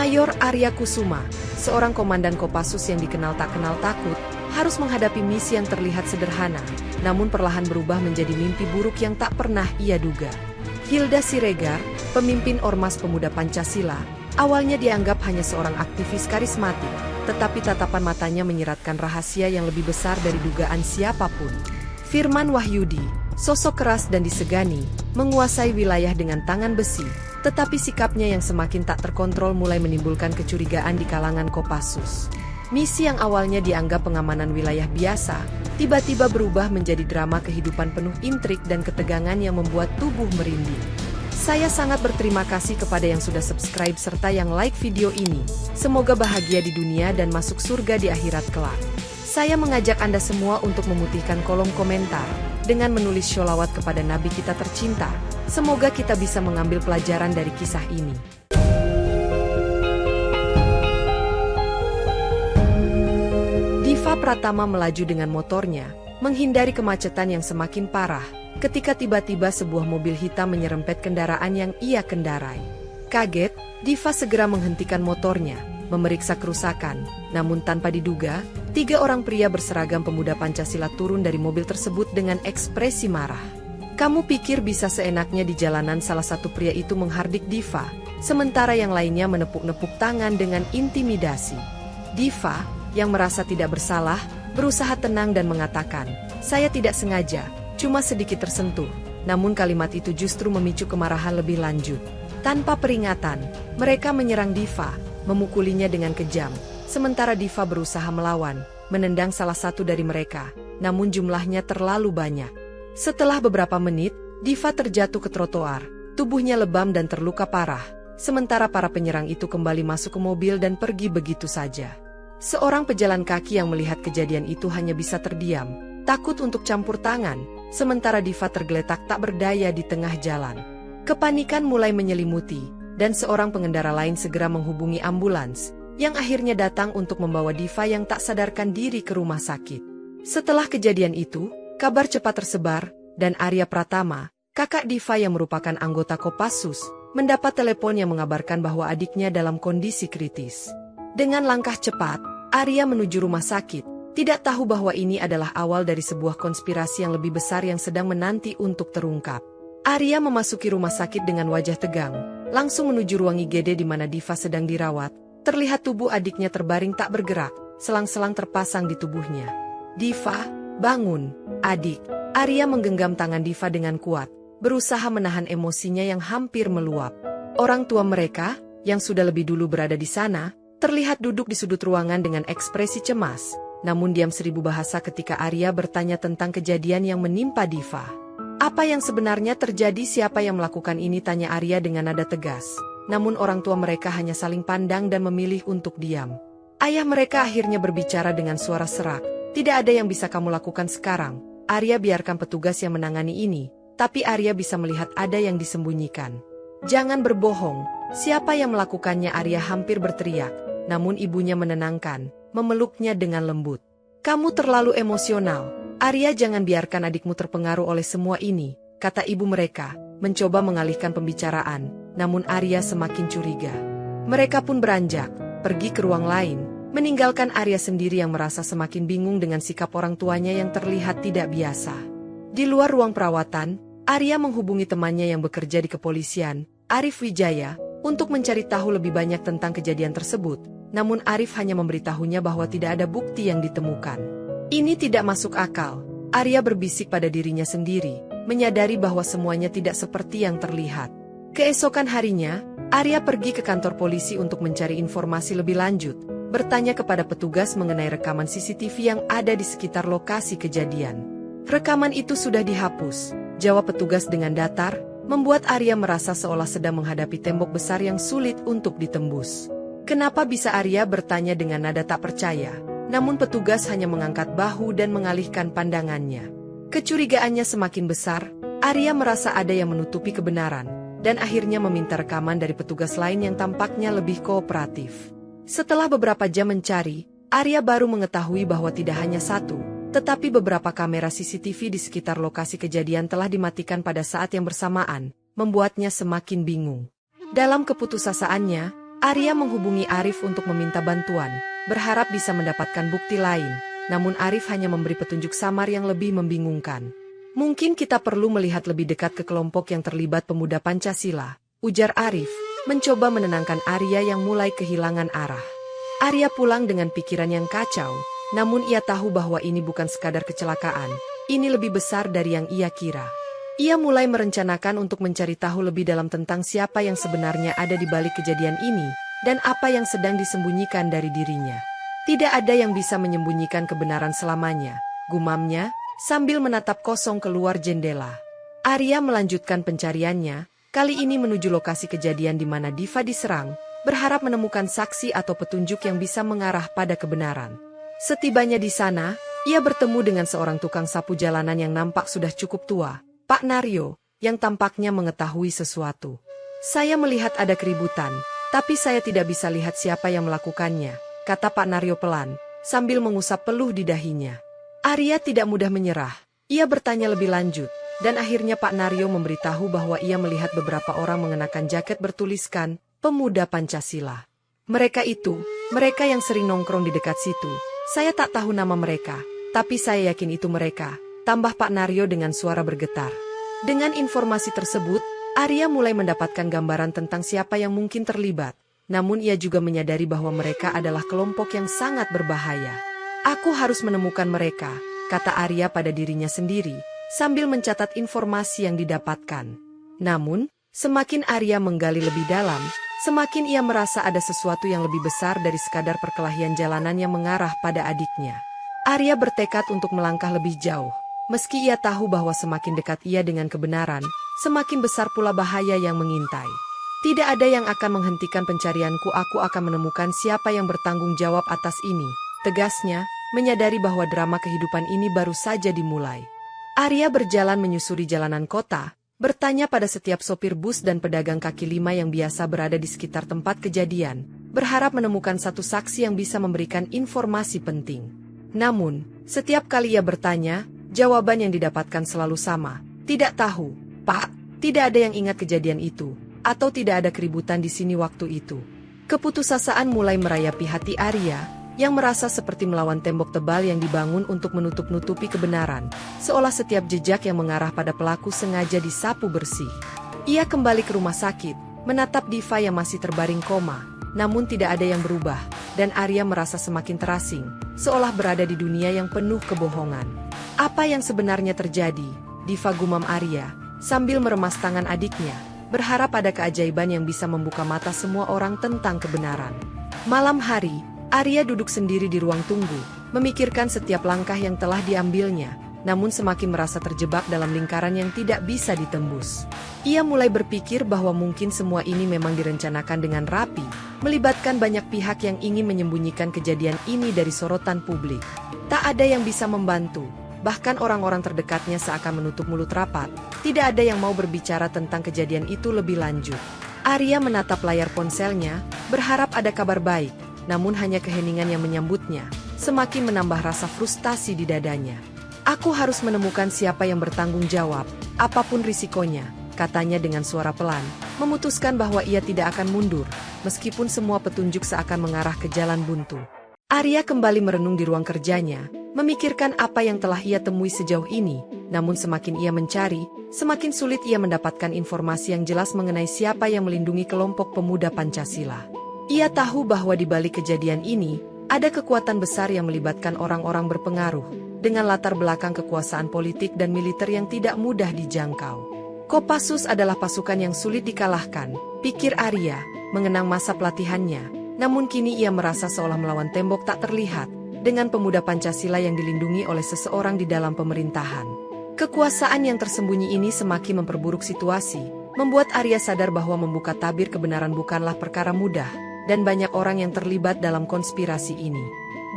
Mayor Arya Kusuma, seorang komandan Kopassus yang dikenal tak kenal takut, harus menghadapi misi yang terlihat sederhana, namun perlahan berubah menjadi mimpi buruk yang tak pernah ia duga. Hilda Siregar, pemimpin Ormas Pemuda Pancasila, awalnya dianggap hanya seorang aktivis karismatik, tetapi tatapan matanya menyiratkan rahasia yang lebih besar dari dugaan siapapun. Firman Wahyudi, sosok keras dan disegani, menguasai wilayah dengan tangan besi, tetapi sikapnya yang semakin tak terkontrol mulai menimbulkan kecurigaan di kalangan Kopassus. Misi yang awalnya dianggap pengamanan wilayah biasa, tiba-tiba berubah menjadi drama kehidupan penuh intrik dan ketegangan yang membuat tubuh merinding. Saya sangat berterima kasih kepada yang sudah subscribe serta yang like video ini. Semoga bahagia di dunia dan masuk surga di akhirat kelak. Saya mengajak Anda semua untuk memutihkan kolom komentar dengan menulis sholawat kepada Nabi kita tercinta. Semoga kita bisa mengambil pelajaran dari kisah ini. Diva Pratama melaju dengan motornya, menghindari kemacetan yang semakin parah, ketika tiba-tiba sebuah mobil hitam menyerempet kendaraan yang ia kendarai. Kaget, Diva segera menghentikan motornya, memeriksa kerusakan, namun tanpa diduga, 3 orang pria berseragam pemuda Pancasila turun dari mobil tersebut dengan ekspresi marah. Kamu pikir bisa seenaknya di jalanan? Salah satu pria itu menghardik Diva, sementara yang lainnya menepuk-nepuk tangan dengan intimidasi. Diva, yang merasa tidak bersalah, berusaha tenang dan mengatakan, "Saya tidak sengaja, cuma sedikit tersentuh." Namun kalimat itu justru memicu kemarahan lebih lanjut. Tanpa peringatan, mereka menyerang Diva, memukulinya dengan kejam, sementara Diva berusaha melawan, menendang salah satu dari mereka, namun jumlahnya terlalu banyak. Setelah beberapa menit, Diva terjatuh ke trotoar, tubuhnya lebam dan terluka parah, sementara para penyerang itu kembali masuk ke mobil dan pergi begitu saja. Seorang pejalan kaki yang melihat kejadian itu hanya bisa terdiam, takut untuk campur tangan, sementara Diva tergeletak tak berdaya di tengah jalan. Kepanikan mulai menyelimuti, dan seorang pengendara lain segera menghubungi ambulans, yang akhirnya datang untuk membawa Diva yang tak sadarkan diri ke rumah sakit. Setelah kejadian itu, kabar cepat tersebar, dan Arya Pratama, kakak Diva yang merupakan anggota Kopassus, mendapat telepon yang mengabarkan bahwa adiknya dalam kondisi kritis. Dengan langkah cepat, Arya menuju rumah sakit, tidak tahu bahwa ini adalah awal dari sebuah konspirasi yang lebih besar yang sedang menanti untuk terungkap. Arya memasuki rumah sakit dengan wajah tegang, langsung menuju ruang IGD di mana Diva sedang dirawat. Terlihat tubuh adiknya terbaring tak bergerak, selang-selang terpasang di tubuhnya. "Diva, bangun, adik." Arya menggenggam tangan Diva dengan kuat, berusaha menahan emosinya yang hampir meluap. Orang tua mereka, yang sudah lebih dulu berada di sana, terlihat duduk di sudut ruangan dengan ekspresi cemas, namun diam seribu bahasa ketika Arya bertanya tentang kejadian yang menimpa Diva. "Apa yang sebenarnya terjadi? Siapa yang melakukan ini?" tanya Arya dengan nada tegas. Namun orang tua mereka hanya saling pandang dan memilih untuk diam. Ayah mereka akhirnya berbicara dengan suara serak. "Tidak ada yang bisa kamu lakukan sekarang, Arya. Biarkan petugas yang menangani ini." Tapi Arya bisa melihat ada yang disembunyikan. "Jangan berbohong, siapa yang melakukannya?" Arya hampir berteriak, namun ibunya menenangkan, memeluknya dengan lembut. "Kamu terlalu emosional, Arya. Jangan biarkan adikmu terpengaruh oleh semua ini," kata ibu mereka, mencoba mengalihkan pembicaraan, namun Arya semakin curiga. Mereka pun beranjak, pergi ke ruang lain, meninggalkan Arya sendiri yang merasa semakin bingung dengan sikap orang tuanya yang terlihat tidak biasa. Di luar ruang perawatan, Arya menghubungi temannya yang bekerja di kepolisian, Arif Wijaya, untuk mencari tahu lebih banyak tentang kejadian tersebut, namun Arif hanya memberitahunya bahwa tidak ada bukti yang ditemukan. Ini tidak masuk akal, Arya berbisik pada dirinya sendiri, menyadari bahwa semuanya tidak seperti yang terlihat. Keesokan harinya, Arya pergi ke kantor polisi untuk mencari informasi lebih lanjut, bertanya kepada petugas mengenai rekaman CCTV yang ada di sekitar lokasi kejadian. "Rekaman itu sudah dihapus," jawab petugas dengan datar, membuat Arya merasa seolah sedang menghadapi tembok besar yang sulit untuk ditembus. "Kenapa bisa?" Arya bertanya dengan nada tak percaya, namun petugas hanya mengangkat bahu dan mengalihkan pandangannya. Kecurigaannya semakin besar, Arya merasa ada yang menutupi kebenaran, dan akhirnya meminta rekaman dari petugas lain yang tampaknya lebih kooperatif. Setelah beberapa jam mencari, Arya baru mengetahui bahwa tidak hanya satu, tetapi beberapa kamera CCTV di sekitar lokasi kejadian telah dimatikan pada saat yang bersamaan, membuatnya semakin bingung. Dalam keputusasiannya, Arya menghubungi Arif untuk meminta bantuan, berharap bisa mendapatkan bukti lain, namun Arif hanya memberi petunjuk samar yang lebih membingungkan. Mungkin kita perlu melihat lebih dekat ke kelompok yang terlibat pemuda Pancasila, ujar Arif, mencoba menenangkan Arya yang mulai kehilangan arah. Arya pulang dengan pikiran yang kacau, namun ia tahu bahwa ini bukan sekadar kecelakaan, ini lebih besar dari yang ia kira. Ia mulai merencanakan untuk mencari tahu lebih dalam tentang siapa yang sebenarnya ada di balik kejadian ini, dan apa yang sedang disembunyikan dari dirinya. Tidak ada yang bisa menyembunyikan kebenaran selamanya, gumamnya, sambil menatap kosong keluar jendela. Arya melanjutkan pencariannya, kali ini menuju lokasi kejadian di mana Diva diserang, berharap menemukan saksi atau petunjuk yang bisa mengarah pada kebenaran. Setibanya di sana, ia bertemu dengan seorang tukang sapu jalanan yang nampak sudah cukup tua, Pak Naryo, yang tampaknya mengetahui sesuatu. Saya melihat ada keributan, tapi saya tidak bisa lihat siapa yang melakukannya, kata Pak Naryo pelan, sambil mengusap peluh di dahinya. Arya tidak mudah menyerah, ia bertanya lebih lanjut, dan akhirnya Pak Naryo memberitahu bahwa ia melihat beberapa orang mengenakan jaket bertuliskan, Pemuda Pancasila. Mereka yang sering nongkrong di dekat situ, saya tak tahu nama mereka, tapi saya yakin itu mereka, tambah Pak Naryo dengan suara bergetar. Dengan informasi tersebut, Arya mulai mendapatkan gambaran tentang siapa yang mungkin terlibat, namun ia juga menyadari bahwa mereka adalah kelompok yang sangat berbahaya. Aku harus menemukan mereka, kata Arya pada dirinya sendiri, sambil mencatat informasi yang didapatkan. Namun, semakin Arya menggali lebih dalam, semakin ia merasa ada sesuatu yang lebih besar dari sekadar perkelahian jalanan yang mengarah pada adiknya. Arya bertekad untuk melangkah lebih jauh. Meski ia tahu bahwa semakin dekat ia dengan kebenaran, semakin besar pula bahaya yang mengintai. Tidak ada yang akan menghentikan pencarianku, aku akan menemukan siapa yang bertanggung jawab atas ini, tegasnya, menyadari bahwa drama kehidupan ini baru saja dimulai. Arya berjalan menyusuri jalanan kota, bertanya pada setiap sopir bus dan pedagang kaki lima yang biasa berada di sekitar tempat kejadian, berharap menemukan satu saksi yang bisa memberikan informasi penting. Namun, setiap kali ia bertanya, jawaban yang didapatkan selalu sama, tidak tahu, Pak, tidak ada yang ingat kejadian itu, atau tidak ada keributan di sini waktu itu. Keputusasaan mulai merayapi hati Arya, yang merasa seperti melawan tembok tebal yang dibangun untuk menutup-nutupi kebenaran, seolah setiap jejak yang mengarah pada pelaku sengaja disapu bersih. Ia kembali ke rumah sakit, menatap Diva yang masih terbaring koma, namun tidak ada yang berubah, dan Arya merasa semakin terasing, seolah berada di dunia yang penuh kebohongan. Apa yang sebenarnya terjadi? Diva gumam Arya, sambil meremas tangan adiknya, berharap ada keajaiban yang bisa membuka mata semua orang tentang kebenaran. Malam hari, Arya duduk sendiri di ruang tunggu, memikirkan setiap langkah yang telah diambilnya, namun semakin merasa terjebak dalam lingkaran yang tidak bisa ditembus. Ia mulai berpikir bahwa mungkin semua ini memang direncanakan dengan rapi, melibatkan banyak pihak yang ingin menyembunyikan kejadian ini dari sorotan publik. Tak ada yang bisa membantu. Bahkan orang-orang terdekatnya seakan menutup mulut rapat, tidak ada yang mau berbicara tentang kejadian itu lebih lanjut. Arya menatap layar ponselnya, berharap ada kabar baik, namun hanya keheningan yang menyambutnya, semakin menambah rasa frustasi di dadanya. Aku harus menemukan siapa yang bertanggung jawab, apapun risikonya, katanya dengan suara pelan, memutuskan bahwa ia tidak akan mundur, meskipun semua petunjuk seakan mengarah ke jalan buntu. Arya kembali merenung di ruang kerjanya, memikirkan apa yang telah ia temui sejauh ini, namun semakin ia mencari, semakin sulit ia mendapatkan informasi yang jelas mengenai siapa yang melindungi kelompok pemuda Pancasila. Ia tahu bahwa di balik kejadian ini, ada kekuatan besar yang melibatkan orang-orang berpengaruh, dengan latar belakang kekuasaan politik dan militer yang tidak mudah dijangkau. Kopassus adalah pasukan yang sulit dikalahkan, pikir Arya, mengenang masa pelatihannya, namun kini ia merasa seolah melawan tembok tak terlihat, dengan pemuda Pancasila yang dilindungi oleh seseorang di dalam pemerintahan. Kekuasaan yang tersembunyi ini semakin memperburuk situasi, membuat Arya sadar bahwa membuka tabir kebenaran bukanlah perkara mudah, dan banyak orang yang terlibat dalam konspirasi ini.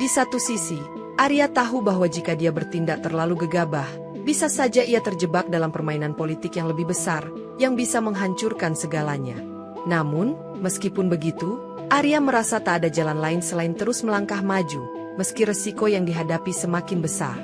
Di satu sisi, Arya tahu bahwa jika dia bertindak terlalu gegabah, bisa saja ia terjebak dalam permainan politik yang lebih besar, yang bisa menghancurkan segalanya. Namun, meskipun begitu, Arya merasa tak ada jalan lain selain terus melangkah maju, meski resiko yang dihadapi semakin besar.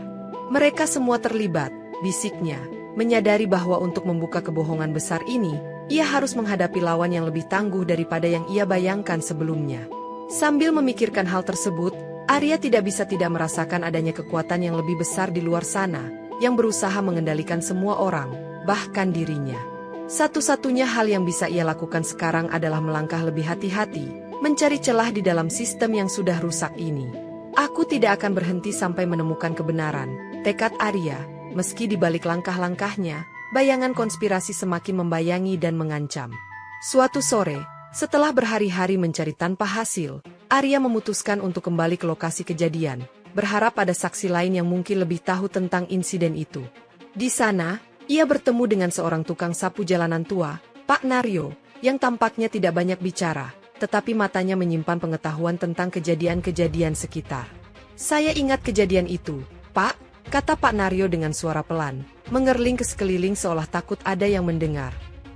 Mereka semua terlibat, bisiknya, menyadari bahwa untuk membuka kebohongan besar ini, ia harus menghadapi lawan yang lebih tangguh daripada yang ia bayangkan sebelumnya. Sambil memikirkan hal tersebut, Arya tidak bisa tidak merasakan adanya kekuatan yang lebih besar di luar sana, yang berusaha mengendalikan semua orang, bahkan dirinya. Satu-satunya hal yang bisa ia lakukan sekarang adalah melangkah lebih hati-hati, mencari celah di dalam sistem yang sudah rusak ini. Aku tidak akan berhenti sampai menemukan kebenaran, tekad Arya. Meski di balik langkah-langkahnya, bayangan konspirasi semakin membayangi dan mengancam. Suatu sore, setelah berhari-hari mencari tanpa hasil, Arya memutuskan untuk kembali ke lokasi kejadian, berharap ada saksi lain yang mungkin lebih tahu tentang insiden itu. Di sana, ia bertemu dengan seorang tukang sapu jalanan tua, Pak Naryo, yang tampaknya tidak banyak bicara, tetapi matanya menyimpan pengetahuan tentang kejadian-kejadian sekitar. "Saya ingat kejadian itu, Pak," kata Pak Naryo dengan suara pelan, mengerling ke sekeliling seolah takut ada yang mendengar.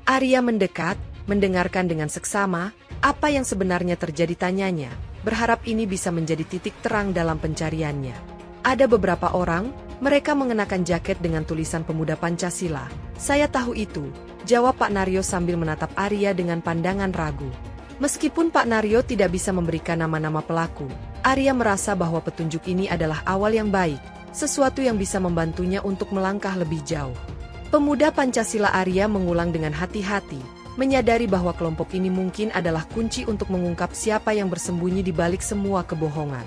Arya mendekat, mendengarkan dengan seksama, apa yang sebenarnya terjadi tanyanya, berharap ini bisa menjadi titik terang dalam pencariannya. "Ada beberapa orang, mereka mengenakan jaket dengan tulisan Pemuda Pancasila. Saya tahu itu," jawab Pak Naryo sambil menatap Arya dengan pandangan ragu. Meskipun Pak Naryo tidak bisa memberikan nama-nama pelaku, Arya merasa bahwa petunjuk ini adalah awal yang baik, sesuatu yang bisa membantunya untuk melangkah lebih jauh. Pemuda Pancasila, Arya mengulang dengan hati-hati, menyadari bahwa kelompok ini mungkin adalah kunci untuk mengungkap siapa yang bersembunyi di balik semua kebohongan.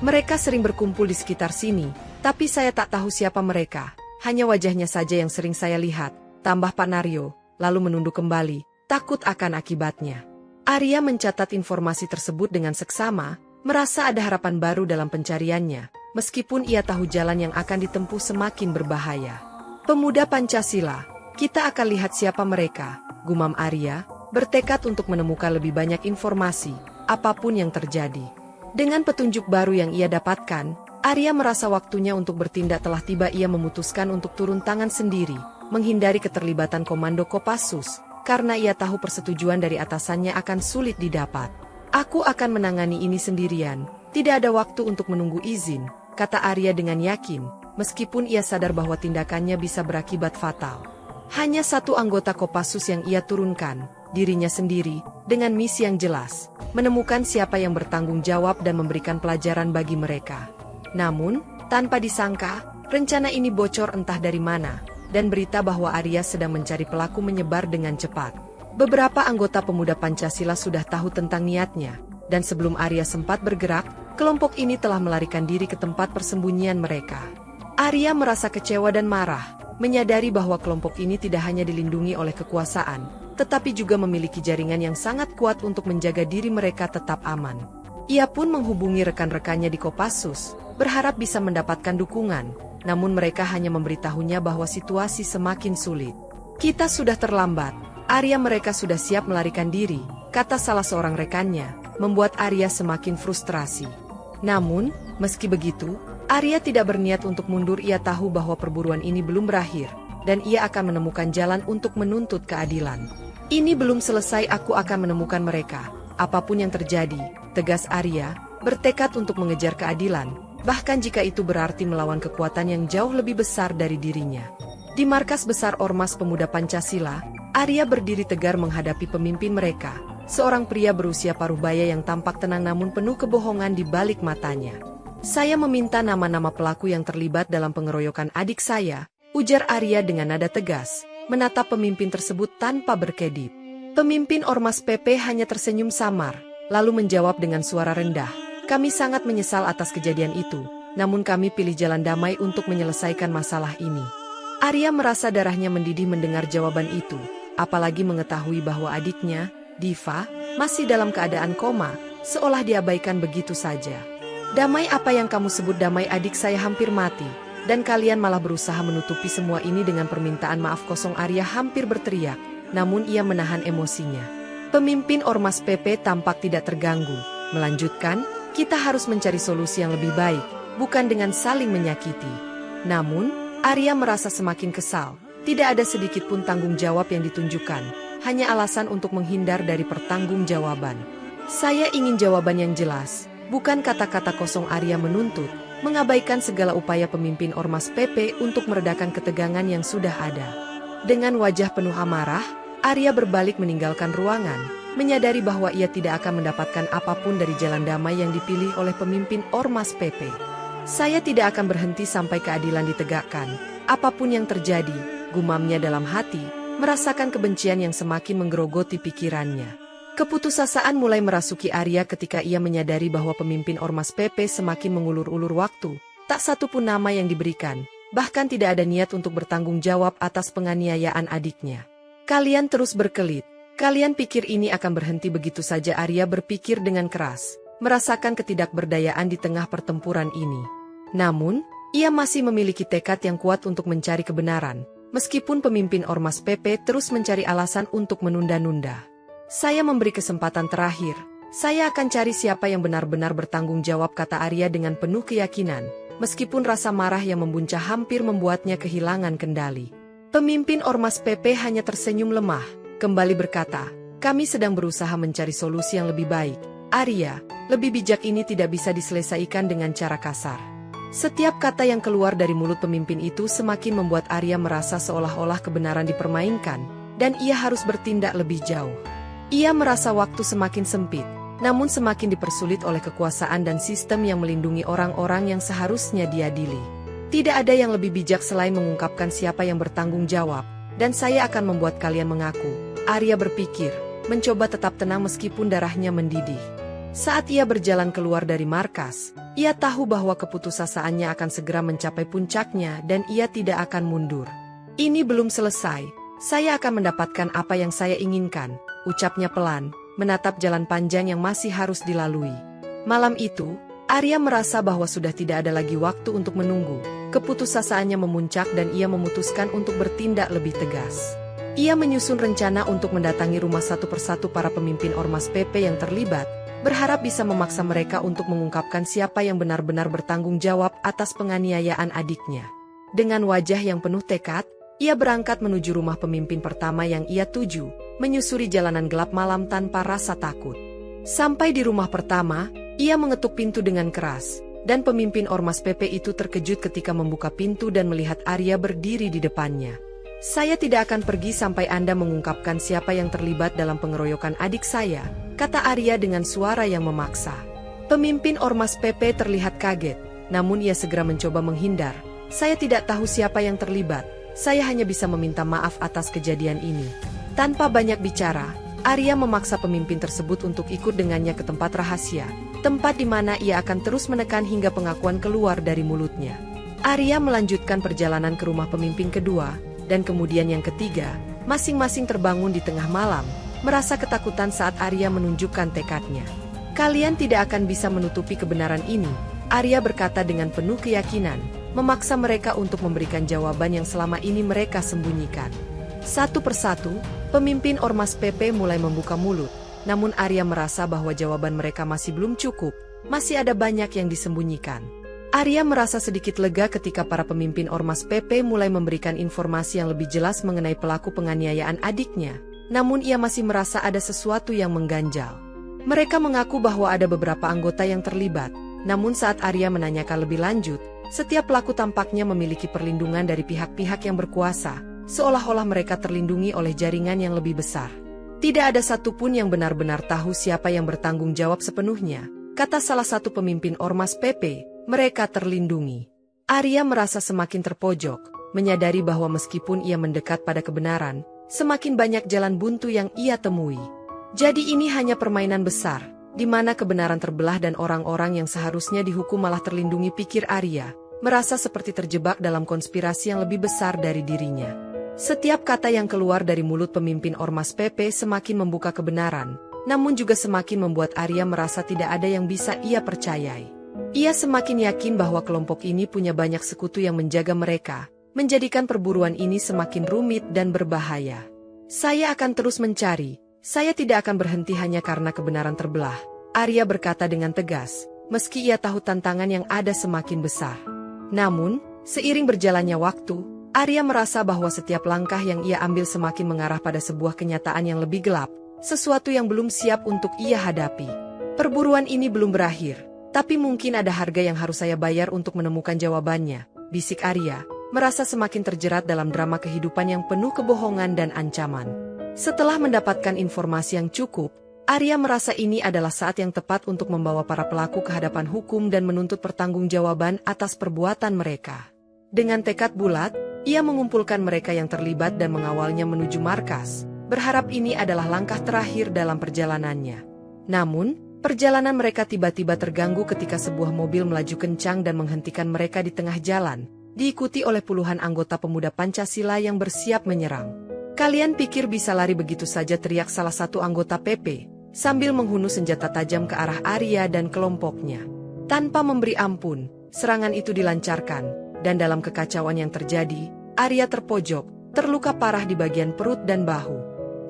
"Mereka sering berkumpul di sekitar sini, tapi saya tak tahu siapa mereka, hanya wajahnya saja yang sering saya lihat," tambah Pak Naryo, lalu menunduk kembali, takut akan akibatnya. Arya mencatat informasi tersebut dengan seksama, merasa ada harapan baru dalam pencariannya, meskipun ia tahu jalan yang akan ditempuh semakin berbahaya. "Pemuda Pancasila, kita akan lihat siapa mereka," gumam Arya, bertekad untuk menemukan lebih banyak informasi, apapun yang terjadi. Dengan petunjuk baru yang ia dapatkan, Arya merasa waktunya untuk bertindak telah tiba. Ia memutuskan untuk turun tangan sendiri, menghindari keterlibatan komando Kopassus, karena ia tahu persetujuan dari atasannya akan sulit didapat. "Aku akan menangani ini sendirian, tidak ada waktu untuk menunggu izin," kata Arya dengan yakin, meskipun ia sadar bahwa tindakannya bisa berakibat fatal. Hanya satu anggota Kopassus yang ia turunkan, dirinya sendiri, dengan misi yang jelas, menemukan siapa yang bertanggung jawab dan memberikan pelajaran bagi mereka. Namun, tanpa disangka, rencana ini bocor entah dari mana, dan berita bahwa Arya sedang mencari pelaku menyebar dengan cepat. Beberapa anggota Pemuda Pancasila sudah tahu tentang niatnya, dan sebelum Arya sempat bergerak, kelompok ini telah melarikan diri ke tempat persembunyian mereka. Arya merasa kecewa dan marah, menyadari bahwa kelompok ini tidak hanya dilindungi oleh kekuasaan, tetapi juga memiliki jaringan yang sangat kuat untuk menjaga diri mereka tetap aman. Ia pun menghubungi rekan-rekannya di Kopassus, berharap bisa mendapatkan dukungan, namun mereka hanya memberitahunya bahwa situasi semakin sulit. "Kita sudah terlambat, Arya, mereka sudah siap melarikan diri," kata salah seorang rekannya, membuat Arya semakin frustrasi. Namun, meski begitu, Arya tidak berniat untuk mundur. Ia tahu bahwa perburuan ini belum berakhir, dan ia akan menemukan jalan untuk menuntut keadilan. "Ini belum selesai, aku akan menemukan mereka, apapun yang terjadi," tegas Arya, bertekad untuk mengejar keadilan, bahkan jika itu berarti melawan kekuatan yang jauh lebih besar dari dirinya. Di markas besar Ormas Pemuda Pancasila, Arya berdiri tegar menghadapi pemimpin mereka, seorang pria berusia paruh baya yang tampak tenang namun penuh kebohongan di balik matanya. "Saya meminta nama-nama pelaku yang terlibat dalam pengeroyokan adik saya," ujar Arya dengan nada tegas, menatap pemimpin tersebut tanpa berkedip. Pemimpin Ormas PP hanya tersenyum samar, lalu menjawab dengan suara rendah, "Kami sangat menyesal atas kejadian itu, namun kami pilih jalan damai untuk menyelesaikan masalah ini." Arya merasa darahnya mendidih mendengar jawaban itu, apalagi mengetahui bahwa adiknya, Diva, masih dalam keadaan koma, seolah diabaikan begitu saja. "Damai apa yang kamu sebut damai? Adik saya hampir mati, dan kalian malah berusaha menutupi semua ini dengan permintaan maaf kosong," Arya hampir berteriak, namun ia menahan emosinya. Pemimpin Ormas PP tampak tidak terganggu, melanjutkan, "Kita harus mencari solusi yang lebih baik, bukan dengan saling menyakiti." Namun, Arya merasa semakin kesal. Tidak ada sedikit pun tanggung jawab yang ditunjukkan, hanya alasan untuk menghindar dari pertanggungjawaban. "Saya ingin jawaban yang jelas, bukan kata-kata kosong," Arya menuntut, mengabaikan segala upaya pemimpin Ormas PP untuk meredakan ketegangan yang sudah ada. Dengan wajah penuh amarah, Arya berbalik meninggalkan ruangan, menyadari bahwa ia tidak akan mendapatkan apapun dari jalan damai yang dipilih oleh pemimpin Ormas PP. Saya tidak akan berhenti sampai keadilan ditegakkan, apapun yang terjadi, gumamnya dalam hati, merasakan kebencian yang semakin menggerogoti pikirannya. Keputusasaan mulai merasuki Arya ketika ia menyadari bahwa pemimpin Ormas PP semakin mengulur-ulur waktu, tak satu pun nama yang diberikan, bahkan tidak ada niat untuk bertanggung jawab atas penganiayaan adiknya. Kalian terus berkelit, kalian pikir ini akan berhenti begitu saja? Arya berpikir dengan keras, merasakan ketidakberdayaan di tengah pertempuran ini. Namun, ia masih memiliki tekad yang kuat untuk mencari kebenaran, meskipun pemimpin Ormas PP terus mencari alasan untuk menunda-nunda. Saya memberi kesempatan terakhir, saya akan cari siapa yang benar-benar bertanggung jawab, kata Arya dengan penuh keyakinan, meskipun rasa marah yang membuncah hampir membuatnya kehilangan kendali. Pemimpin Ormas PP hanya tersenyum lemah, kembali berkata, kami sedang berusaha mencari solusi yang lebih baik. Arya, lebih bijak ini tidak bisa diselesaikan dengan cara kasar. Setiap kata yang keluar dari mulut pemimpin itu semakin membuat Arya merasa seolah-olah kebenaran dipermainkan, dan ia harus bertindak lebih jauh. Ia merasa waktu semakin sempit, namun semakin dipersulit oleh kekuasaan dan sistem yang melindungi orang-orang yang seharusnya diadili. Tidak ada yang lebih bijak selain mengungkapkan siapa yang bertanggung jawab, dan saya akan membuat kalian mengaku. Arya berpikir, mencoba tetap tenang meskipun darahnya mendidih. Saat ia berjalan keluar dari markas, ia tahu bahwa keputusasaannya akan segera mencapai puncaknya dan ia tidak akan mundur. Ini belum selesai, saya akan mendapatkan apa yang saya inginkan, ucapnya pelan, menatap jalan panjang yang masih harus dilalui. Malam itu, Arya merasa bahwa sudah tidak ada lagi waktu untuk menunggu. Keputusasaannya memuncak dan ia memutuskan untuk bertindak lebih tegas. Ia menyusun rencana untuk mendatangi rumah satu persatu para pemimpin Ormas PP yang terlibat, berharap bisa memaksa mereka untuk mengungkapkan siapa yang benar-benar bertanggung jawab atas penganiayaan adiknya. Dengan wajah yang penuh tekad, ia berangkat menuju rumah pemimpin pertama yang ia tuju, menyusuri jalanan gelap malam tanpa rasa takut. Sampai di rumah pertama, ia mengetuk pintu dengan keras, dan pemimpin Ormas PP itu terkejut ketika membuka pintu dan melihat Arya berdiri di depannya. Saya tidak akan pergi sampai Anda mengungkapkan siapa yang terlibat dalam pengeroyokan adik saya, kata Arya dengan suara yang memaksa. Pemimpin Ormas PP terlihat kaget, namun ia segera mencoba menghindar. Saya tidak tahu siapa yang terlibat, saya hanya bisa meminta maaf atas kejadian ini. Tanpa banyak bicara, Arya memaksa pemimpin tersebut untuk ikut dengannya ke tempat rahasia, tempat di mana ia akan terus menekan hingga pengakuan keluar dari mulutnya. Arya melanjutkan perjalanan ke rumah pemimpin kedua, dan kemudian yang ketiga, masing-masing terbangun di tengah malam, merasa ketakutan saat Arya menunjukkan tekadnya. Kalian tidak akan bisa menutupi kebenaran ini, Arya berkata dengan penuh keyakinan, memaksa mereka untuk memberikan jawaban yang selama ini mereka sembunyikan. Satu persatu, pemimpin Ormas PP mulai membuka mulut, namun Arya merasa bahwa jawaban mereka masih belum cukup, masih ada banyak yang disembunyikan. Arya merasa sedikit lega ketika para pemimpin Ormas PP mulai memberikan informasi yang lebih jelas mengenai pelaku penganiayaan adiknya, namun ia masih merasa ada sesuatu yang mengganjal. Mereka mengaku bahwa ada beberapa anggota yang terlibat, namun saat Arya menanyakan lebih lanjut, setiap pelaku tampaknya memiliki perlindungan dari pihak-pihak yang berkuasa, seolah-olah mereka terlindungi oleh jaringan yang lebih besar. Tidak ada satupun yang benar-benar tahu siapa yang bertanggung jawab sepenuhnya, kata salah satu pemimpin Ormas PP. Mereka terlindungi. Arya merasa semakin terpojok, menyadari bahwa meskipun ia mendekat pada kebenaran, semakin banyak jalan buntu yang ia temui. Jadi ini hanya permainan besar, di mana kebenaran terbelah dan orang-orang yang seharusnya dihukum malah terlindungi, pikir Arya, merasa seperti terjebak dalam konspirasi yang lebih besar dari dirinya. Setiap kata yang keluar dari mulut pemimpin Ormas PP semakin membuka kebenaran, namun juga semakin membuat Arya merasa tidak ada yang bisa ia percayai. Ia semakin yakin bahwa kelompok ini punya banyak sekutu yang menjaga mereka, menjadikan perburuan ini semakin rumit dan berbahaya. Saya akan terus mencari, saya tidak akan berhenti hanya karena kebenaran terbelah, Arya berkata dengan tegas, meski ia tahu tantangan yang ada semakin besar. Namun, seiring berjalannya waktu, Arya merasa bahwa setiap langkah yang ia ambil semakin mengarah pada sebuah kenyataan yang lebih gelap, sesuatu yang belum siap untuk ia hadapi. Perburuan ini belum berakhir. Tapi mungkin ada harga yang harus saya bayar untuk menemukan jawabannya, bisik Arya, merasa semakin terjerat dalam drama kehidupan yang penuh kebohongan dan ancaman. Setelah mendapatkan informasi yang cukup, Arya merasa ini adalah saat yang tepat untuk membawa para pelaku ke hadapan hukum dan menuntut pertanggungjawaban atas perbuatan mereka. Dengan tekad bulat, ia mengumpulkan mereka yang terlibat dan mengawalnya menuju markas, berharap ini adalah langkah terakhir dalam perjalanannya. Namun, perjalanan mereka tiba-tiba terganggu ketika sebuah mobil melaju kencang dan menghentikan mereka di tengah jalan, diikuti oleh puluhan anggota pemuda Pancasila yang bersiap menyerang. "Kalian pikir bisa lari begitu saja?" teriak salah satu anggota PP, sambil menghunus senjata tajam ke arah Arya dan kelompoknya. Tanpa memberi ampun, serangan itu dilancarkan, dan dalam kekacauan yang terjadi, Arya terpojok, terluka parah di bagian perut dan bahu.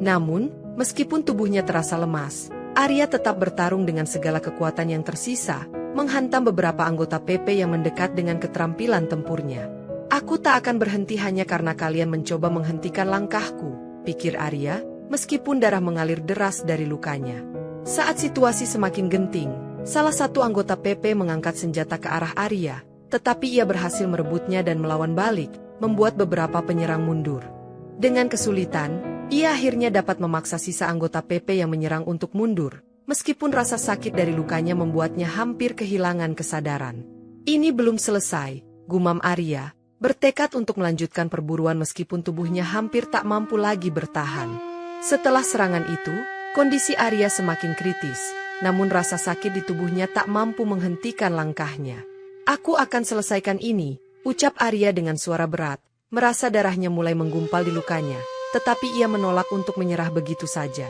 Namun, meskipun tubuhnya terasa lemas, Arya tetap bertarung dengan segala kekuatan yang tersisa, menghantam beberapa anggota PP yang mendekat dengan keterampilan tempurnya. "Aku tak akan berhenti hanya karena kalian mencoba menghentikan langkahku," pikir Arya, meskipun darah mengalir deras dari lukanya. Saat situasi semakin genting, salah satu anggota PP mengangkat senjata ke arah Arya, tetapi ia berhasil merebutnya dan melawan balik, membuat beberapa penyerang mundur. Dengan kesulitan, ia akhirnya dapat memaksa sisa anggota PP yang menyerang untuk mundur, meskipun rasa sakit dari lukanya membuatnya hampir kehilangan kesadaran. "Ini belum selesai," gumam Arya, bertekad untuk melanjutkan perburuan meskipun tubuhnya hampir tak mampu lagi bertahan. Setelah serangan itu, kondisi Arya semakin kritis, namun rasa sakit di tubuhnya tak mampu menghentikan langkahnya. "Aku akan selesaikan ini," ucap Arya dengan suara berat, merasa darahnya mulai menggumpal di lukanya, tetapi ia menolak untuk menyerah begitu saja.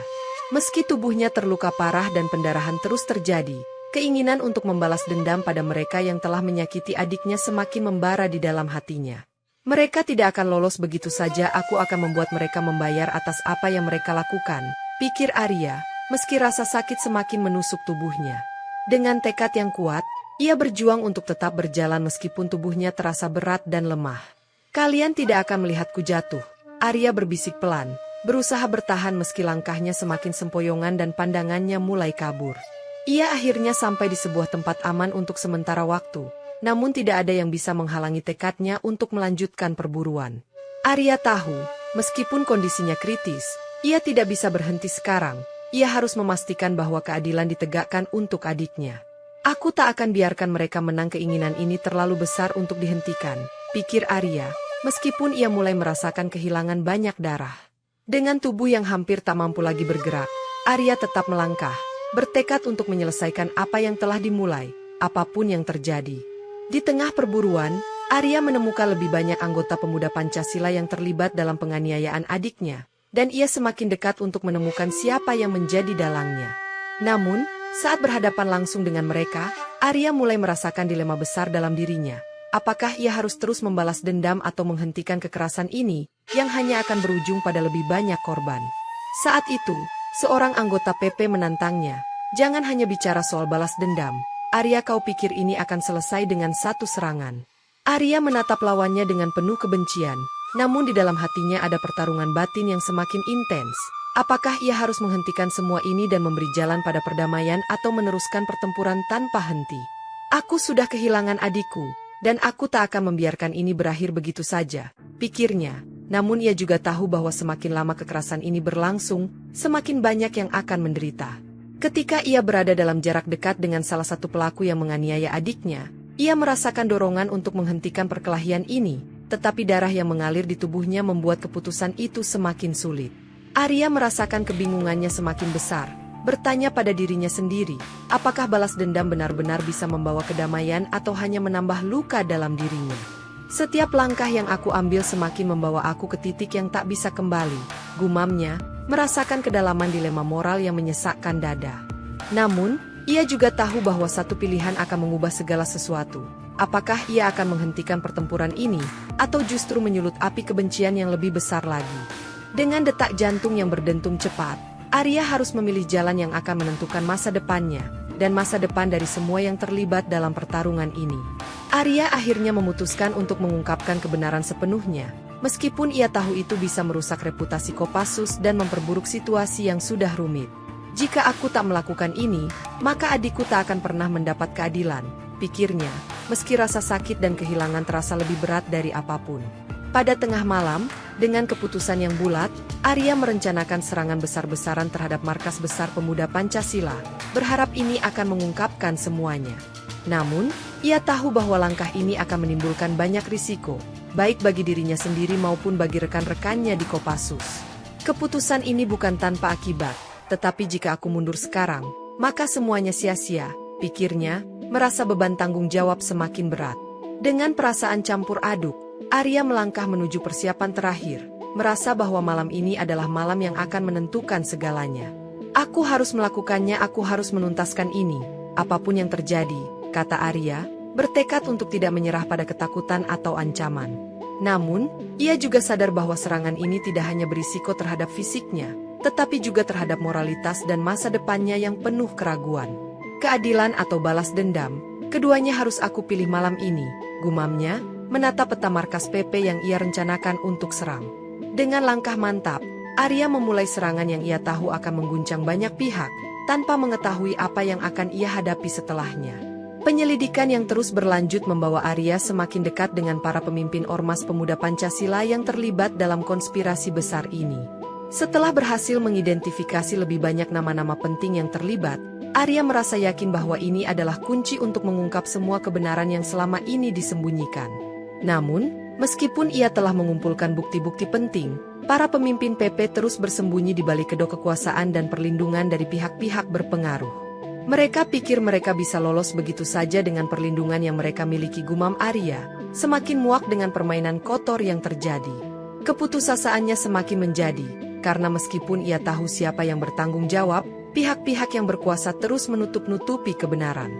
Meski tubuhnya terluka parah dan pendarahan terus terjadi, keinginan untuk membalas dendam pada mereka yang telah menyakiti adiknya semakin membara di dalam hatinya. "Mereka tidak akan lolos begitu saja, aku akan membuat mereka membayar atas apa yang mereka lakukan," pikir Arya, meski rasa sakit semakin menusuk tubuhnya. Dengan tekad yang kuat, ia berjuang untuk tetap berjalan meskipun tubuhnya terasa berat dan lemah. "Kalian tidak akan melihatku jatuh," Arya berbisik pelan, berusaha bertahan meski langkahnya semakin sempoyongan dan pandangannya mulai kabur. Ia akhirnya sampai di sebuah tempat aman untuk sementara waktu, namun tidak ada yang bisa menghalangi tekadnya untuk melanjutkan perburuan. Arya tahu, meskipun kondisinya kritis, ia tidak bisa berhenti sekarang. Ia harus memastikan bahwa keadilan ditegakkan untuk adiknya. "Aku tak akan biarkan mereka menang, keinginan ini terlalu besar untuk dihentikan," pikir Arya, meskipun ia mulai merasakan kehilangan banyak darah. Dengan tubuh yang hampir tak mampu lagi bergerak, Arya tetap melangkah, bertekad untuk menyelesaikan apa yang telah dimulai, apapun yang terjadi. Di tengah perburuan, Arya menemukan lebih banyak anggota pemuda Pancasila yang terlibat dalam penganiayaan adiknya, dan ia semakin dekat untuk menemukan siapa yang menjadi dalangnya. Namun, saat berhadapan langsung dengan mereka, Arya mulai merasakan dilema besar dalam dirinya. Apakah ia harus terus membalas dendam atau menghentikan kekerasan ini, yang hanya akan berujung pada lebih banyak korban? Saat itu, seorang anggota PP menantangnya, "Jangan hanya bicara soal balas dendam. Arya, kau pikir ini akan selesai dengan satu serangan?" Arya menatap lawannya dengan penuh kebencian, namun di dalam hatinya ada pertarungan batin yang semakin intens. Apakah ia harus menghentikan semua ini dan memberi jalan pada perdamaian atau meneruskan pertempuran tanpa henti? "Aku sudah kehilangan adikku, dan aku tak akan membiarkan ini berakhir begitu saja," pikirnya. Namun ia juga tahu bahwa semakin lama kekerasan ini berlangsung, semakin banyak yang akan menderita. Ketika ia berada dalam jarak dekat dengan salah satu pelaku yang menganiaya adiknya, ia merasakan dorongan untuk menghentikan perkelahian ini, tetapi darah yang mengalir di tubuhnya membuat keputusan itu semakin sulit. Arya merasakan kebingungannya semakin besar, bertanya pada dirinya sendiri, apakah balas dendam benar-benar bisa membawa kedamaian atau hanya menambah luka dalam dirinya. "Setiap langkah yang aku ambil semakin membawa aku ke titik yang tak bisa kembali," gumamnya, merasakan kedalaman dilema moral yang menyesakkan dada. Namun, ia juga tahu bahwa satu pilihan akan mengubah segala sesuatu. Apakah ia akan menghentikan pertempuran ini, atau justru menyulut api kebencian yang lebih besar lagi? Dengan detak jantung yang berdentum cepat, Arya harus memilih jalan yang akan menentukan masa depannya, dan masa depan dari semua yang terlibat dalam pertarungan ini. Arya akhirnya memutuskan untuk mengungkapkan kebenaran sepenuhnya, meskipun ia tahu itu bisa merusak reputasi Kopassus dan memperburuk situasi yang sudah rumit. "Jika aku tak melakukan ini, maka adikku tak akan pernah mendapat keadilan," pikirnya, meski rasa sakit dan kehilangan terasa lebih berat dari apapun. Pada tengah malam, dengan keputusan yang bulat, Arya merencanakan serangan besar-besaran terhadap markas besar pemuda Pancasila, berharap ini akan mengungkapkan semuanya. Namun, ia tahu bahwa langkah ini akan menimbulkan banyak risiko, baik bagi dirinya sendiri maupun bagi rekan-rekannya di Kopassus. Keputusan ini bukan tanpa akibat, tetapi jika aku mundur sekarang, maka semuanya sia-sia, pikirnya, merasa beban tanggung jawab semakin berat. Dengan perasaan campur aduk, Arya melangkah menuju persiapan terakhir, merasa bahwa malam ini adalah malam yang akan menentukan segalanya. Aku harus melakukannya, aku harus menuntaskan ini, apapun yang terjadi, kata Arya, bertekad untuk tidak menyerah pada ketakutan atau ancaman. Namun, ia juga sadar bahwa serangan ini tidak hanya berisiko terhadap fisiknya, tetapi juga terhadap moralitas dan masa depannya yang penuh keraguan. Keadilan atau balas dendam, keduanya harus aku pilih malam ini, gumamnya, menatap peta markas PP yang ia rencanakan untuk serang. Dengan langkah mantap, Arya memulai serangan yang ia tahu akan mengguncang banyak pihak, tanpa mengetahui apa yang akan ia hadapi setelahnya. Penyelidikan yang terus berlanjut membawa Arya semakin dekat dengan para pemimpin Ormas Pemuda Pancasila yang terlibat dalam konspirasi besar ini. Setelah berhasil mengidentifikasi lebih banyak nama-nama penting yang terlibat, Arya merasa yakin bahwa ini adalah kunci untuk mengungkap semua kebenaran yang selama ini disembunyikan. Namun, meskipun ia telah mengumpulkan bukti-bukti penting, para pemimpin PP terus bersembunyi di balik kedok kekuasaan dan perlindungan dari pihak-pihak berpengaruh. Mereka pikir mereka bisa lolos begitu saja dengan perlindungan yang mereka miliki, gumam Arya, semakin muak dengan permainan kotor yang terjadi. Keputusasaannya semakin menjadi, karena meskipun ia tahu siapa yang bertanggung jawab, pihak-pihak yang berkuasa terus menutup-nutupi kebenaran.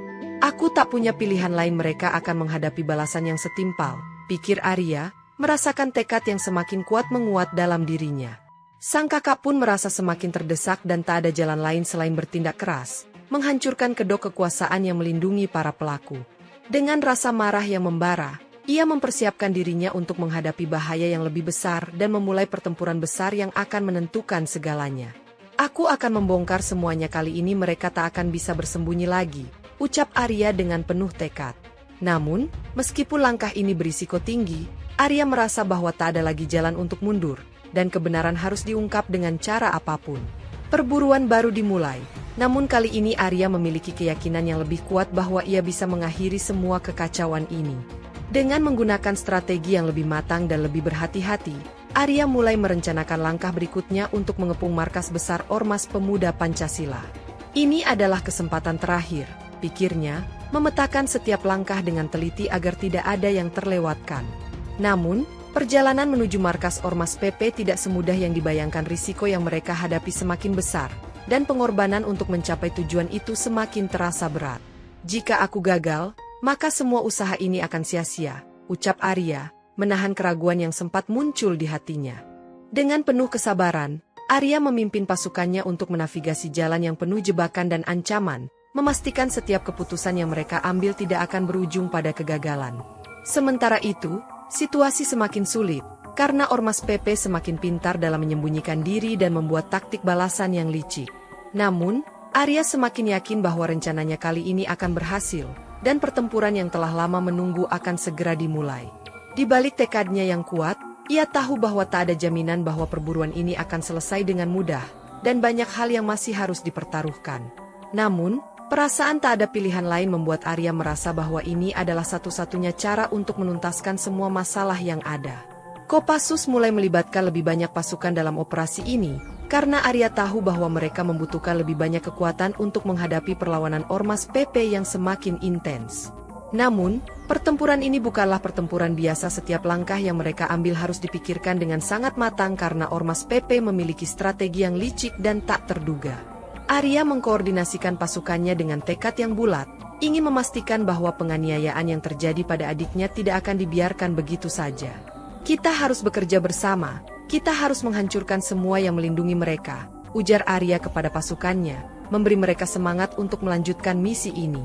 Aku tak punya pilihan lain, mereka akan menghadapi balasan yang setimpal, pikir Arya, merasakan tekad yang semakin kuat menguat dalam dirinya. Sang kakak pun merasa semakin terdesak dan tak ada jalan lain selain bertindak keras, menghancurkan kedok kekuasaan yang melindungi para pelaku. Dengan rasa marah yang membara, ia mempersiapkan dirinya untuk menghadapi bahaya yang lebih besar dan memulai pertempuran besar yang akan menentukan segalanya. Aku akan membongkar semuanya, kali ini mereka tak akan bisa bersembunyi lagi, ucap Arya dengan penuh tekad. Namun, meskipun langkah ini berisiko tinggi, Arya merasa bahwa tak ada lagi jalan untuk mundur, dan kebenaran harus diungkap dengan cara apapun. Perburuan baru dimulai, namun kali ini Arya memiliki keyakinan yang lebih kuat bahwa ia bisa mengakhiri semua kekacauan ini. Dengan menggunakan strategi yang lebih matang dan lebih berhati-hati, Arya mulai merencanakan langkah berikutnya untuk mengepung markas besar Ormas Pemuda Pancasila. Ini adalah kesempatan terakhir, pikirnya, memetakan setiap langkah dengan teliti agar tidak ada yang terlewatkan. Namun, perjalanan menuju markas Ormas PP tidak semudah yang dibayangkan, risiko yang mereka hadapi semakin besar, dan pengorbanan untuk mencapai tujuan itu semakin terasa berat. Jika aku gagal, maka semua usaha ini akan sia-sia, ucap Arya, menahan keraguan yang sempat muncul di hatinya. Dengan penuh kesabaran, Arya memimpin pasukannya untuk menavigasi jalan yang penuh jebakan dan ancaman, memastikan setiap keputusan yang mereka ambil tidak akan berujung pada kegagalan. Sementara itu, situasi semakin sulit, karena Ormas PP semakin pintar dalam menyembunyikan diri dan membuat taktik balasan yang licik. Namun, Arya semakin yakin bahwa rencananya kali ini akan berhasil, dan pertempuran yang telah lama menunggu akan segera dimulai. Di balik tekadnya yang kuat, ia tahu bahwa tak ada jaminan bahwa perburuan ini akan selesai dengan mudah, dan banyak hal yang masih harus dipertaruhkan. Namun, perasaan tak ada pilihan lain membuat Arya merasa bahwa ini adalah satu-satunya cara untuk menuntaskan semua masalah yang ada. Kopassus mulai melibatkan lebih banyak pasukan dalam operasi ini, karena Arya tahu bahwa mereka membutuhkan lebih banyak kekuatan untuk menghadapi perlawanan Ormas PP yang semakin intens. Namun, pertempuran ini bukanlah pertempuran biasa, setiap langkah yang mereka ambil harus dipikirkan dengan sangat matang karena Ormas PP memiliki strategi yang licik dan tak terduga. Arya mengkoordinasikan pasukannya dengan tekad yang bulat, ingin memastikan bahwa penganiayaan yang terjadi pada adiknya tidak akan dibiarkan begitu saja. Kita harus bekerja bersama, kita harus menghancurkan semua yang melindungi mereka, ujar Arya kepada pasukannya, memberi mereka semangat untuk melanjutkan misi ini.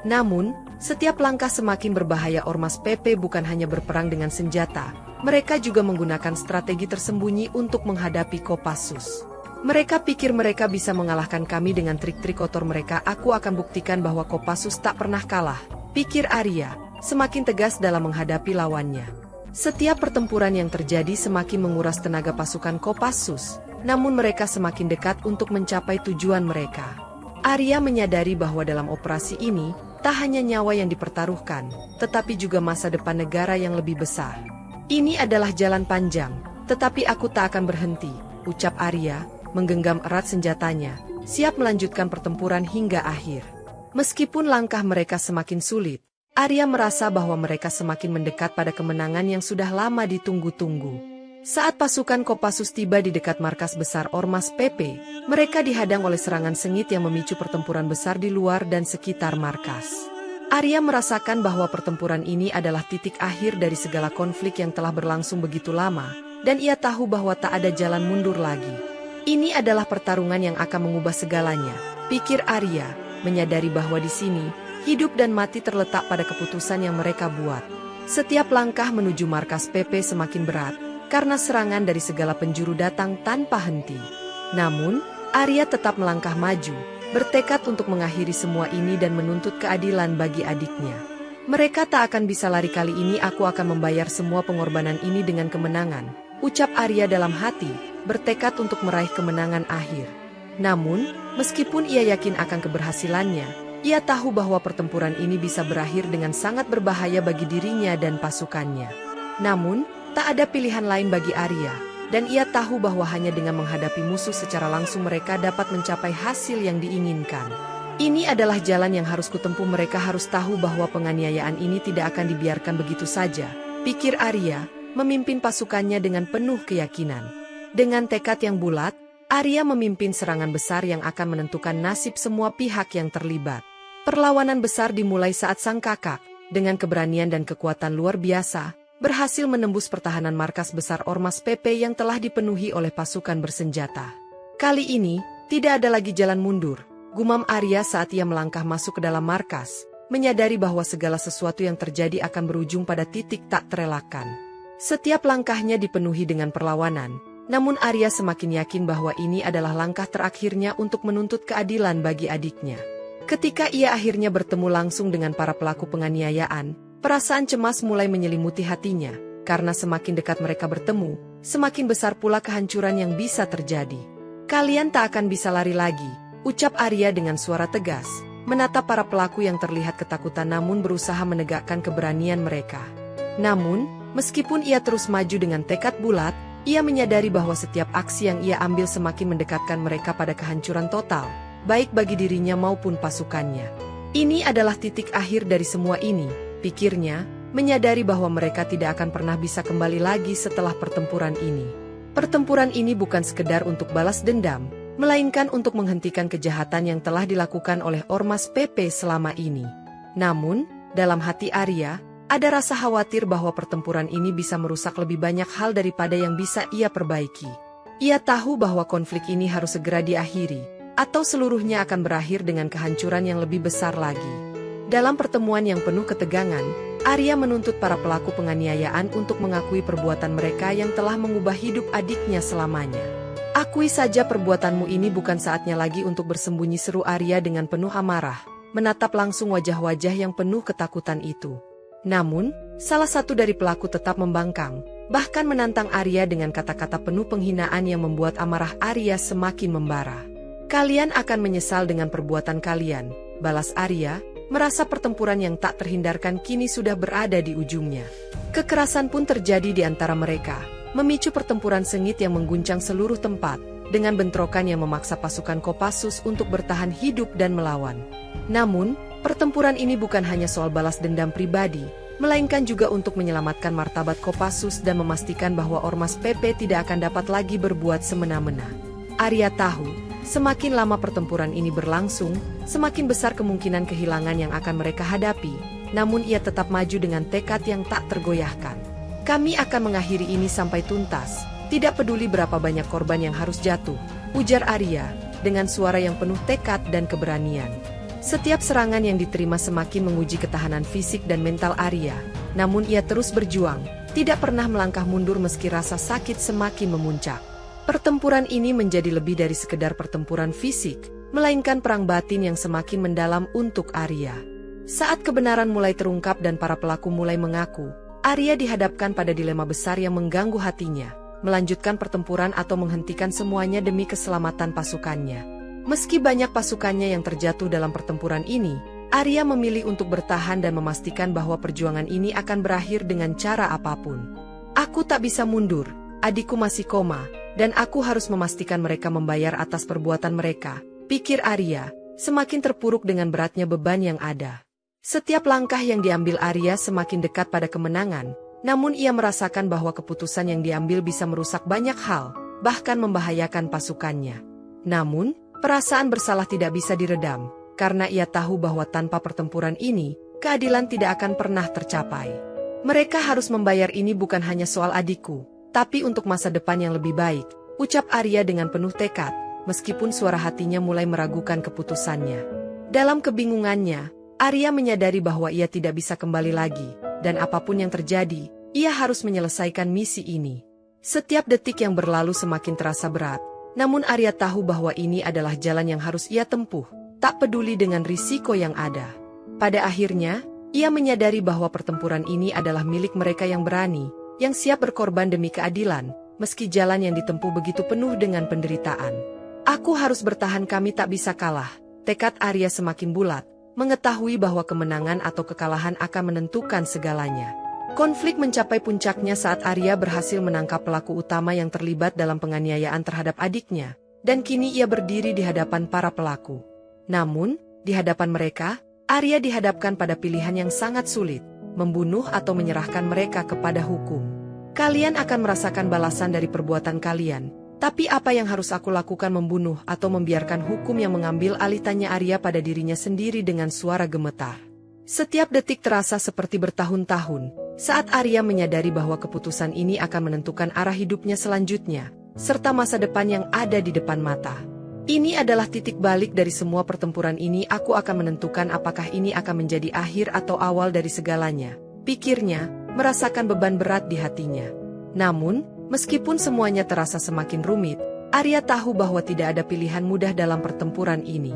Namun, setiap langkah semakin berbahaya. Ormas PP bukan hanya berperang dengan senjata, mereka juga menggunakan strategi tersembunyi untuk menghadapi Kopassus. Mereka pikir mereka bisa mengalahkan kami dengan trik-trik kotor mereka. Aku akan buktikan bahwa Kopassus tak pernah kalah, pikir Arya, semakin tegas dalam menghadapi lawannya. Setiap pertempuran yang terjadi semakin menguras tenaga pasukan Kopassus, namun mereka semakin dekat untuk mencapai tujuan mereka. Arya menyadari bahwa dalam operasi ini, tak hanya nyawa yang dipertaruhkan, tetapi juga masa depan negara yang lebih besar. Ini adalah jalan panjang, tetapi aku tak akan berhenti, ucap Arya, menggenggam erat senjatanya, siap melanjutkan pertempuran hingga akhir. Meskipun langkah mereka semakin sulit, Arya merasa bahwa mereka semakin mendekat pada kemenangan yang sudah lama ditunggu-tunggu. Saat pasukan Kopassus tiba di dekat markas besar Ormas PP, mereka dihadang oleh serangan sengit yang memicu pertempuran besar di luar dan sekitar markas. Arya merasakan bahwa pertempuran ini adalah titik akhir dari segala konflik yang telah berlangsung begitu lama, dan ia tahu bahwa tak ada jalan mundur lagi. Ini adalah pertarungan yang akan mengubah segalanya, pikir Arya, menyadari bahwa di sini, hidup dan mati terletak pada keputusan yang mereka buat. Setiap langkah menuju markas PP semakin berat, karena serangan dari segala penjuru datang tanpa henti. Namun, Arya tetap melangkah maju, bertekad untuk mengakhiri semua ini dan menuntut keadilan bagi adiknya. Mereka tak akan bisa lari kali ini, aku akan membayar semua pengorbanan ini dengan kemenangan, ucap Arya dalam hati, bertekad untuk meraih kemenangan akhir. Namun, meskipun ia yakin akan keberhasilannya, ia tahu bahwa pertempuran ini bisa berakhir dengan sangat berbahaya bagi dirinya dan pasukannya. Namun, tak ada pilihan lain bagi Arya, dan ia tahu bahwa hanya dengan menghadapi musuh secara langsung mereka dapat mencapai hasil yang diinginkan. Ini adalah jalan yang harus kutempuh, mereka harus tahu bahwa penganiayaan ini tidak akan dibiarkan begitu saja, pikir Arya, memimpin pasukannya dengan penuh keyakinan. Dengan tekad yang bulat, Arya memimpin serangan besar yang akan menentukan nasib semua pihak yang terlibat. Perlawanan besar dimulai saat sang kakak, dengan keberanian dan kekuatan luar biasa, berhasil menembus pertahanan markas besar Ormas PP yang telah dipenuhi oleh pasukan bersenjata. Kali ini, tidak ada lagi jalan mundur, gumam Arya saat ia melangkah masuk ke dalam markas, menyadari bahwa segala sesuatu yang terjadi akan berujung pada titik tak terelakkan. Setiap langkahnya dipenuhi dengan perlawanan, namun Arya semakin yakin bahwa ini adalah langkah terakhirnya untuk menuntut keadilan bagi adiknya. Ketika ia akhirnya bertemu langsung dengan para pelaku penganiayaan, perasaan cemas mulai menyelimuti hatinya, karena semakin dekat mereka bertemu, semakin besar pula kehancuran yang bisa terjadi. Kalian tak akan bisa lari lagi, ucap Arya dengan suara tegas, menatap para pelaku yang terlihat ketakutan namun berusaha menegakkan keberanian mereka. Namun, meskipun ia terus maju dengan tekad bulat, ia menyadari bahwa setiap aksi yang ia ambil semakin mendekatkan mereka pada kehancuran total, baik bagi dirinya maupun pasukannya. Ini adalah titik akhir dari semua ini, pikirnya, menyadari bahwa mereka tidak akan pernah bisa kembali lagi setelah pertempuran ini. Pertempuran ini bukan sekedar untuk balas dendam, melainkan untuk menghentikan kejahatan yang telah dilakukan oleh Ormas PP selama ini. Namun, dalam hati Arya, ada rasa khawatir bahwa pertempuran ini bisa merusak lebih banyak hal daripada yang bisa ia perbaiki. Ia tahu bahwa konflik ini harus segera diakhiri, atau seluruhnya akan berakhir dengan kehancuran yang lebih besar lagi. Dalam pertemuan yang penuh ketegangan, Arya menuntut para pelaku penganiayaan untuk mengakui perbuatan mereka yang telah mengubah hidup adiknya selamanya. Akui saja perbuatanmu ini, bukan saatnya lagi untuk bersembunyi, seru Arya dengan penuh amarah, menatap langsung wajah-wajah yang penuh ketakutan itu. Namun, salah satu dari pelaku tetap membangkang, bahkan menantang Arya dengan kata-kata penuh penghinaan yang membuat amarah Arya semakin membara. Kalian akan menyesal dengan perbuatan kalian, balas Arya, merasa pertempuran yang tak terhindarkan kini sudah berada di ujungnya. Kekerasan pun terjadi di antara mereka, memicu pertempuran sengit yang mengguncang seluruh tempat, dengan bentrokan yang memaksa pasukan Kopassus untuk bertahan hidup dan melawan. Namun, pertempuran ini bukan hanya soal balas dendam pribadi, melainkan juga untuk menyelamatkan martabat Kopassus dan memastikan bahwa Ormas PP tidak akan dapat lagi berbuat semena-mena. Arya tahu, semakin lama pertempuran ini berlangsung, semakin besar kemungkinan kehilangan yang akan mereka hadapi, namun ia tetap maju dengan tekad yang tak tergoyahkan. Kami akan mengakhiri ini sampai tuntas, tidak peduli berapa banyak korban yang harus jatuh, ujar Arya, dengan suara yang penuh tekad dan keberanian. Setiap serangan yang diterima semakin menguji ketahanan fisik dan mental Arya, namun ia terus berjuang, tidak pernah melangkah mundur meski rasa sakit semakin memuncak. Pertempuran ini menjadi lebih dari sekedar pertempuran fisik, melainkan perang batin yang semakin mendalam untuk Arya. Saat kebenaran mulai terungkap dan para pelaku mulai mengaku, Arya dihadapkan pada dilema besar yang mengganggu hatinya, melanjutkan pertempuran atau menghentikan semuanya demi keselamatan pasukannya. Meski banyak pasukannya yang terjatuh dalam pertempuran ini, Arya memilih untuk bertahan dan memastikan bahwa perjuangan ini akan berakhir dengan cara apapun. Aku tak bisa mundur, adikku masih koma, dan aku harus memastikan mereka membayar atas perbuatan mereka, pikir Arya, semakin terpuruk dengan beratnya beban yang ada. Setiap langkah yang diambil Arya semakin dekat pada kemenangan, namun ia merasakan bahwa keputusan yang diambil bisa merusak banyak hal, bahkan membahayakan pasukannya. Namun, perasaan bersalah tidak bisa diredam, karena ia tahu bahwa tanpa pertempuran ini, keadilan tidak akan pernah tercapai. Mereka harus membayar ini bukan hanya soal adikku, tapi untuk masa depan yang lebih baik, ucap Arya dengan penuh tekad, meskipun suara hatinya mulai meragukan keputusannya. Dalam kebingungannya, Arya menyadari bahwa ia tidak bisa kembali lagi, dan apapun yang terjadi, ia harus menyelesaikan misi ini. Setiap detik yang berlalu semakin terasa berat, namun Arya tahu bahwa ini adalah jalan yang harus ia tempuh, tak peduli dengan risiko yang ada. Pada akhirnya, ia menyadari bahwa pertempuran ini adalah milik mereka yang berani, yang siap berkorban demi keadilan, meski jalan yang ditempuh begitu penuh dengan penderitaan. Aku harus bertahan, kami tak bisa kalah. Tekad Arya semakin bulat, mengetahui bahwa kemenangan atau kekalahan akan menentukan segalanya. Konflik mencapai puncaknya saat Arya berhasil menangkap pelaku utama yang terlibat dalam penganiayaan terhadap adiknya, dan kini ia berdiri di hadapan para pelaku. Namun, di hadapan mereka, Arya dihadapkan pada pilihan yang sangat sulit, membunuh atau menyerahkan mereka kepada hukum. Kalian akan merasakan balasan dari perbuatan kalian. Tapi apa yang harus aku lakukan, membunuh atau membiarkan hukum yang mengambil alih, tanya Arya pada dirinya sendiri dengan suara gemetar. Setiap detik terasa seperti bertahun-tahun, saat Arya menyadari bahwa keputusan ini akan menentukan arah hidupnya selanjutnya, serta masa depan yang ada di depan mata. Ini adalah titik balik dari semua pertempuran ini, aku akan menentukan apakah ini akan menjadi akhir atau awal dari segalanya, pikirnya, merasakan beban berat di hatinya. Namun, meskipun semuanya terasa semakin rumit, Arya tahu bahwa tidak ada pilihan mudah dalam pertempuran ini.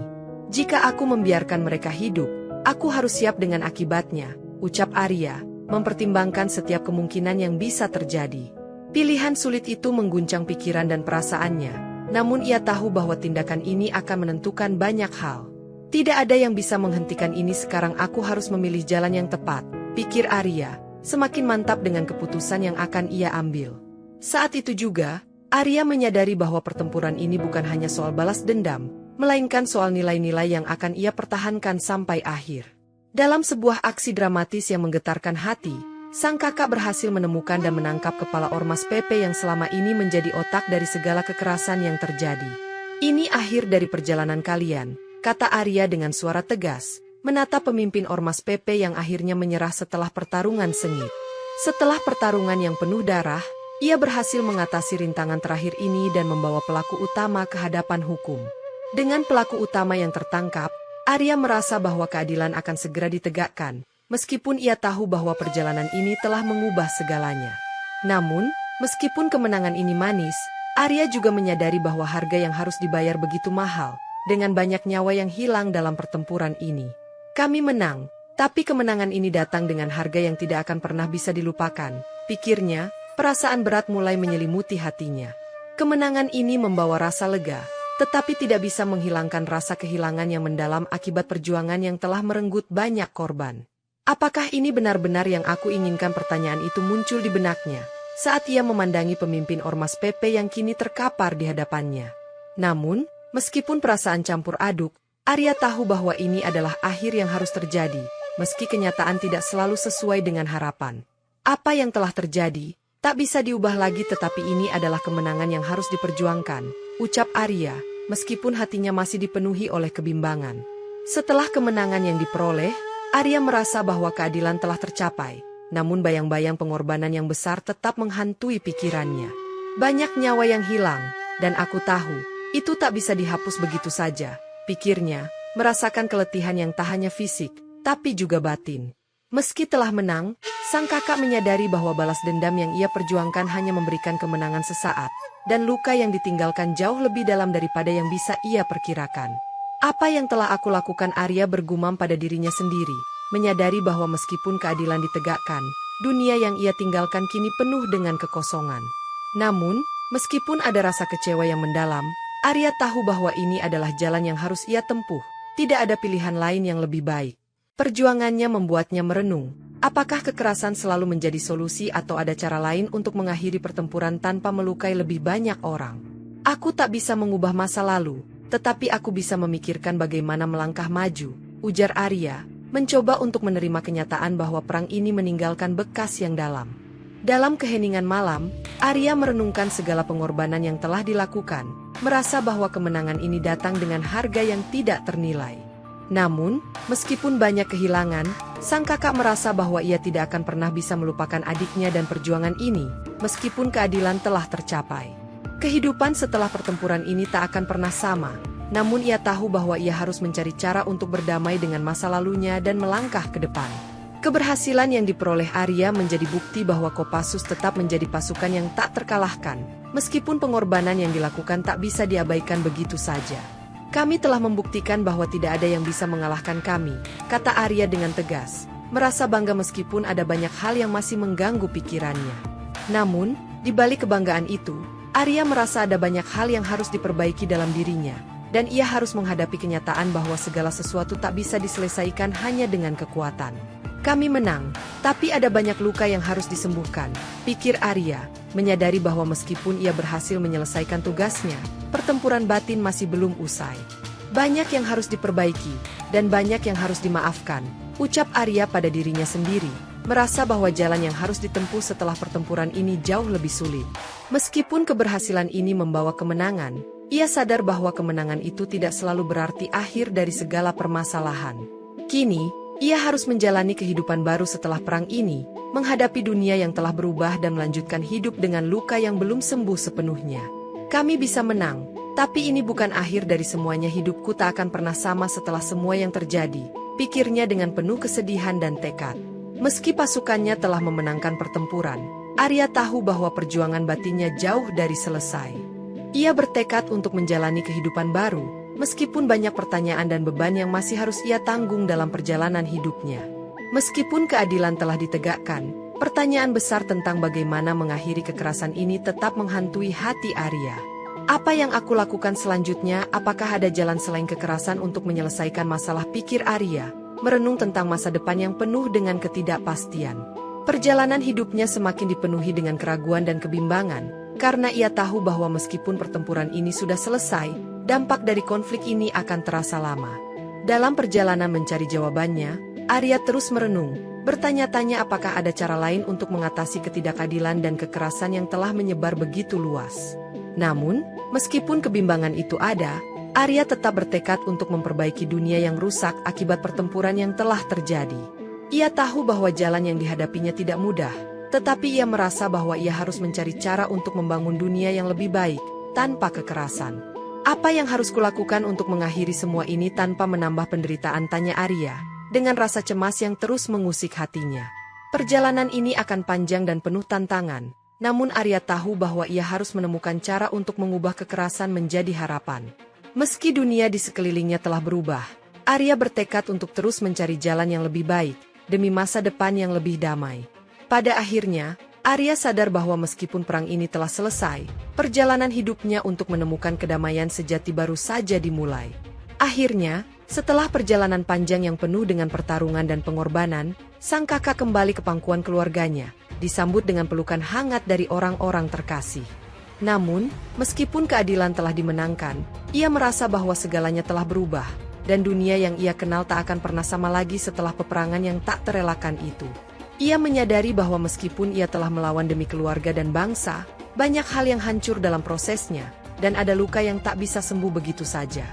Jika aku membiarkan mereka hidup, aku harus siap dengan akibatnya, ucap Arya, mempertimbangkan setiap kemungkinan yang bisa terjadi. Pilihan sulit itu mengguncang pikiran dan perasaannya, namun ia tahu bahwa tindakan ini akan menentukan banyak hal. Tidak ada yang bisa menghentikan ini sekarang, aku harus memilih jalan yang tepat, pikir Arya, semakin mantap dengan keputusan yang akan ia ambil. Saat itu juga, Arya menyadari bahwa pertempuran ini bukan hanya soal balas dendam, melainkan soal nilai-nilai yang akan ia pertahankan sampai akhir. Dalam sebuah aksi dramatis yang menggetarkan hati, sang kakak berhasil menemukan dan menangkap kepala Ormas PP yang selama ini menjadi otak dari segala kekerasan yang terjadi. Ini akhir dari perjalanan kalian, kata Arya dengan suara tegas, menatap pemimpin Ormas PP yang akhirnya menyerah setelah pertarungan sengit. Setelah pertarungan yang penuh darah, ia berhasil mengatasi rintangan terakhir ini dan membawa pelaku utama ke hadapan hukum. Dengan pelaku utama yang tertangkap, Arya merasa bahwa keadilan akan segera ditegakkan, meskipun ia tahu bahwa perjalanan ini telah mengubah segalanya. Namun, meskipun kemenangan ini manis, Arya juga menyadari bahwa harga yang harus dibayar begitu mahal, dengan banyak nyawa yang hilang dalam pertempuran ini. Kami menang, tapi kemenangan ini datang dengan harga yang tidak akan pernah bisa dilupakan, pikirnya. Perasaan berat mulai menyelimuti hatinya. Kemenangan ini membawa rasa lega, tetapi tidak bisa menghilangkan rasa kehilangan yang mendalam akibat perjuangan yang telah merenggut banyak korban. Apakah ini benar-benar yang aku inginkan? Pertanyaan itu muncul di benaknya, saat ia memandangi pemimpin Ormas PP yang kini terkapar di hadapannya. Namun, meskipun perasaan campur aduk, Arya tahu bahwa ini adalah akhir yang harus terjadi, meski kenyataan tidak selalu sesuai dengan harapan. Apa yang telah terjadi tak bisa diubah lagi, tetapi ini adalah kemenangan yang harus diperjuangkan, ucap Arya, meskipun hatinya masih dipenuhi oleh kebimbangan. Setelah kemenangan yang diperoleh, Arya merasa bahwa keadilan telah tercapai, namun bayang-bayang pengorbanan yang besar tetap menghantui pikirannya. Banyak nyawa yang hilang, dan aku tahu, itu tak bisa dihapus begitu saja, pikirnya, merasakan keletihan yang tak hanya fisik, tapi juga batin. Meski telah menang, sang kakak menyadari bahwa balas dendam yang ia perjuangkan hanya memberikan kemenangan sesaat, dan luka yang ditinggalkan jauh lebih dalam daripada yang bisa ia perkirakan. Apa yang telah aku lakukan? Arya bergumam pada dirinya sendiri, menyadari bahwa meskipun keadilan ditegakkan, dunia yang ia tinggalkan kini penuh dengan kekosongan. Namun, meskipun ada rasa kecewa yang mendalam, Arya tahu bahwa ini adalah jalan yang harus ia tempuh. Tidak ada pilihan lain yang lebih baik. Perjuangannya membuatnya merenung. Apakah kekerasan selalu menjadi solusi atau ada cara lain untuk mengakhiri pertempuran tanpa melukai lebih banyak orang? Aku tak bisa mengubah masa lalu, tetapi aku bisa memikirkan bagaimana melangkah maju, ujar Arya, mencoba untuk menerima kenyataan bahwa perang ini meninggalkan bekas yang dalam. Dalam keheningan malam, Arya merenungkan segala pengorbanan yang telah dilakukan, merasa bahwa kemenangan ini datang dengan harga yang tidak ternilai. Namun, meskipun banyak kehilangan, sang kakak merasa bahwa ia tidak akan pernah bisa melupakan adiknya dan perjuangan ini, meskipun keadilan telah tercapai. Kehidupan setelah pertempuran ini tak akan pernah sama, namun ia tahu bahwa ia harus mencari cara untuk berdamai dengan masa lalunya dan melangkah ke depan. Keberhasilan yang diperoleh Arya menjadi bukti bahwa Kopassus tetap menjadi pasukan yang tak terkalahkan, meskipun pengorbanan yang dilakukan tak bisa diabaikan begitu saja. Kami telah membuktikan bahwa tidak ada yang bisa mengalahkan kami, kata Arya dengan tegas, merasa bangga meskipun ada banyak hal yang masih mengganggu pikirannya. Namun, di balik kebanggaan itu, Arya merasa ada banyak hal yang harus diperbaiki dalam dirinya, dan ia harus menghadapi kenyataan bahwa segala sesuatu tak bisa diselesaikan hanya dengan kekuatan. Kami menang, tapi ada banyak luka yang harus disembuhkan, pikir Arya, menyadari bahwa meskipun ia berhasil menyelesaikan tugasnya, pertempuran batin masih belum usai. Banyak yang harus diperbaiki, dan banyak yang harus dimaafkan, ucap Arya pada dirinya sendiri, merasa bahwa jalan yang harus ditempuh setelah pertempuran ini jauh lebih sulit. Meskipun keberhasilan ini membawa kemenangan, ia sadar bahwa kemenangan itu tidak selalu berarti akhir dari segala permasalahan. Kini, ia harus menjalani kehidupan baru setelah perang ini, menghadapi dunia yang telah berubah dan melanjutkan hidup dengan luka yang belum sembuh sepenuhnya. Kami bisa menang, tapi ini bukan akhir dari semuanya. Hidupku tak akan pernah sama setelah semua yang terjadi, pikirnya dengan penuh kesedihan dan tekad. Meski pasukannya telah memenangkan pertempuran, Arya tahu bahwa perjuangan batinnya jauh dari selesai. Ia bertekad untuk menjalani kehidupan baru, meskipun banyak pertanyaan dan beban yang masih harus ia tanggung dalam perjalanan hidupnya. Meskipun keadilan telah ditegakkan, pertanyaan besar tentang bagaimana mengakhiri kekerasan ini tetap menghantui hati Arya. Apa yang aku lakukan selanjutnya? Apakah ada jalan selain kekerasan untuk menyelesaikan masalah, pikir Arya, merenung tentang masa depan yang penuh dengan ketidakpastian. Perjalanan hidupnya semakin dipenuhi dengan keraguan dan kebimbangan, karena ia tahu bahwa meskipun pertempuran ini sudah selesai, dampak dari konflik ini akan terasa lama. Dalam perjalanan mencari jawabannya, Arya terus merenung, bertanya-tanya apakah ada cara lain untuk mengatasi ketidakadilan dan kekerasan yang telah menyebar begitu luas. Namun, meskipun kebimbangan itu ada, Arya tetap bertekad untuk memperbaiki dunia yang rusak akibat pertempuran yang telah terjadi. Ia tahu bahwa jalan yang dihadapinya tidak mudah, tetapi ia merasa bahwa ia harus mencari cara untuk membangun dunia yang lebih baik, tanpa kekerasan. Apa yang harus kulakukan untuk mengakhiri semua ini tanpa menambah penderitaan, tanya Arya, dengan rasa cemas yang terus mengusik hatinya. Perjalanan ini akan panjang dan penuh tantangan, namun Arya tahu bahwa ia harus menemukan cara untuk mengubah kekerasan menjadi harapan. Meski dunia di sekelilingnya telah berubah, Arya bertekad untuk terus mencari jalan yang lebih baik, demi masa depan yang lebih damai. Pada akhirnya, Arya sadar bahwa meskipun perang ini telah selesai, perjalanan hidupnya untuk menemukan kedamaian sejati baru saja dimulai. Akhirnya, setelah perjalanan panjang yang penuh dengan pertarungan dan pengorbanan, sang kakak kembali ke pangkuan keluarganya, disambut dengan pelukan hangat dari orang-orang terkasih. Namun, meskipun keadilan telah dimenangkan, ia merasa bahwa segalanya telah berubah, dan dunia yang ia kenal tak akan pernah sama lagi setelah peperangan yang tak terelakkan itu. Ia menyadari bahwa meskipun ia telah melawan demi keluarga dan bangsa, banyak hal yang hancur dalam prosesnya, dan ada luka yang tak bisa sembuh begitu saja.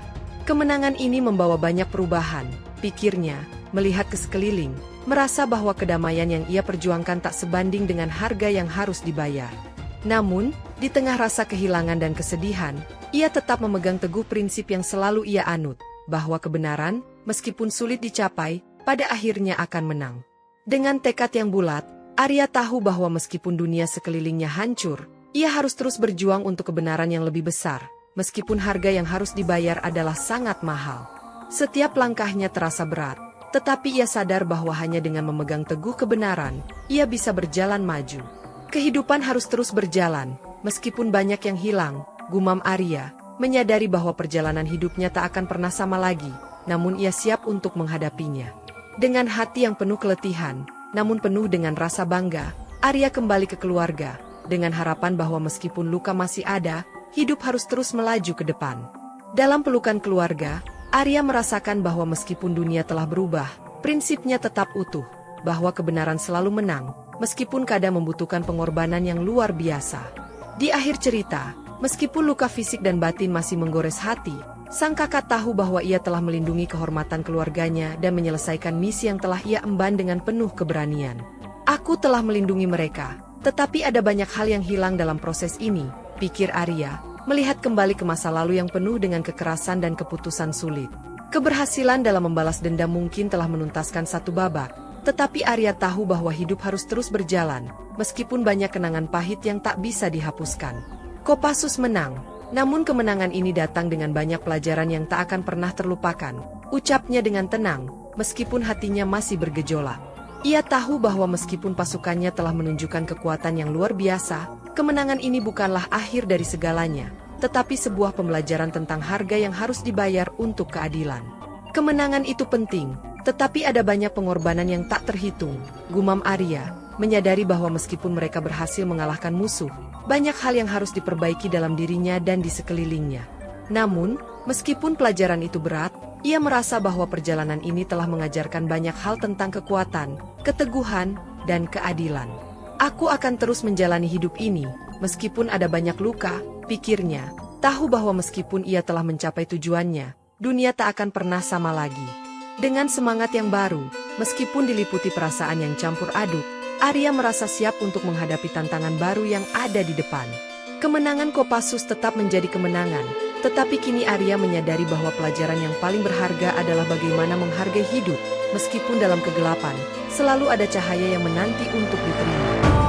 Kemenangan ini membawa banyak perubahan, pikirnya, melihat ke sekeliling, merasa bahwa kedamaian yang ia perjuangkan tak sebanding dengan harga yang harus dibayar. Namun, di tengah rasa kehilangan dan kesedihan, ia tetap memegang teguh prinsip yang selalu ia anut, bahwa kebenaran, meskipun sulit dicapai, pada akhirnya akan menang. Dengan tekad yang bulat, Arya tahu bahwa meskipun dunia sekelilingnya hancur, ia harus terus berjuang untuk kebenaran yang lebih besar, meskipun harga yang harus dibayar adalah sangat mahal. Setiap langkahnya terasa berat, Tetapi ia sadar bahwa hanya dengan memegang teguh kebenaran, ia bisa berjalan maju. Kehidupan harus terus berjalan, meskipun banyak yang hilang, gumam Arya, menyadari bahwa perjalanan hidupnya tak akan pernah sama lagi, namun ia siap untuk menghadapinya. Dengan hati yang penuh keletihan, namun penuh dengan rasa bangga, Arya kembali ke keluarga, dengan harapan bahwa meskipun luka masih ada, hidup harus terus melaju ke depan. Dalam pelukan keluarga, Arya merasakan bahwa meskipun dunia telah berubah, prinsipnya tetap utuh, bahwa kebenaran selalu menang, meskipun kadang membutuhkan pengorbanan yang luar biasa. Di akhir cerita, meskipun luka fisik dan batin masih menggores hati, sang kakak tahu bahwa ia telah melindungi kehormatan keluarganya dan menyelesaikan misi yang telah ia emban dengan penuh keberanian. Aku telah melindungi mereka, tetapi ada banyak hal yang hilang dalam proses ini, pikir Arya, melihat kembali ke masa lalu yang penuh dengan kekerasan dan keputusan sulit. Keberhasilan dalam membalas dendam mungkin telah menuntaskan satu babak, tetapi Arya tahu bahwa hidup harus terus berjalan, meskipun banyak kenangan pahit yang tak bisa dihapuskan. Kopassus menang, namun kemenangan ini datang dengan banyak pelajaran yang tak akan pernah terlupakan, ucapnya dengan tenang, meskipun hatinya masih bergejolak. Ia tahu bahwa meskipun pasukannya telah menunjukkan kekuatan yang luar biasa, kemenangan ini bukanlah akhir dari segalanya, tetapi sebuah pembelajaran tentang harga yang harus dibayar untuk keadilan. Kemenangan itu penting, tetapi ada banyak pengorbanan yang tak terhitung, gumam Arya, menyadari bahwa meskipun mereka berhasil mengalahkan musuh, banyak hal yang harus diperbaiki dalam dirinya dan di sekelilingnya. Namun, meskipun pelajaran itu berat, ia merasa bahwa perjalanan ini telah mengajarkan banyak hal tentang kekuatan, keteguhan, dan keadilan. Aku akan terus menjalani hidup ini, meskipun ada banyak luka, pikirnya, tahu bahwa meskipun ia telah mencapai tujuannya, dunia tak akan pernah sama lagi. Dengan semangat yang baru, meskipun diliputi perasaan yang campur aduk, Arya merasa siap untuk menghadapi tantangan baru yang ada di depan. Kemenangan Kopassus tetap menjadi kemenangan, tetapi kini Arya menyadari bahwa pelajaran yang paling berharga adalah bagaimana menghargai hidup, meskipun dalam kegelapan, selalu ada cahaya yang menanti untuk diterima.